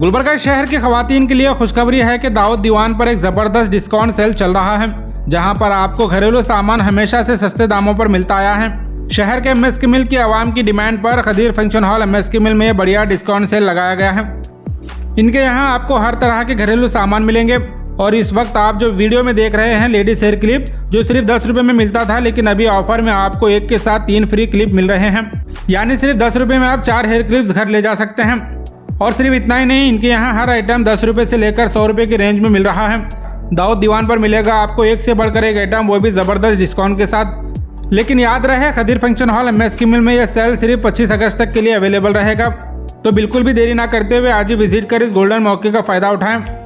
गुलबर्गा शहर की खवातीन के लिए खुशखबरी है कि दाऊद दीवान पर एक ज़बरदस्त डिस्काउंट सेल चल रहा है, जहां पर आपको घरेलू सामान हमेशा से सस्ते दामों पर मिलता आया है। शहर के MSK मिल की आवाम की डिमांड पर क्वादेर फंक्शन हॉल MSK मिल में बढ़िया डिस्काउंट सेल लगाया गया है। इनके यहाँ आपको हर तरह के घरेलू सामान मिलेंगे और इस वक्त आप जो वीडियो में देख रहे हैं लेडीज हेयर क्लिप, जो सिर्फ 10 रुपये में मिलता था, लेकिन अभी ऑफर में आपको एक के साथ 3 फ्री क्लिप मिल रहे हैं। यानी सिर्फ 10 रुपये में आप 4 हेयर क्लिप्स घर ले जा सकते हैं। और सिर्फ इतना ही नहीं, इनके यहाँ हर आइटम 10 रुपये से लेकर 100 रुपये की रेंज में मिल रहा है। दाऊद दीवान पर मिलेगा आपको एक से बढ़कर एक आइटम, वो भी ज़बरदस्त डिस्काउंट के साथ। लेकिन याद रहे, क्वादेर फंक्शन हॉल MSK मिल में यह सेल सिर्फ 25 अगस्त तक के लिए अवेलेबल रहेगा। तो बिल्कुल भी देरी ना करते हुए आज ही विजिट कर इस गोल्डन मौके का फ़ायदा उठाएं।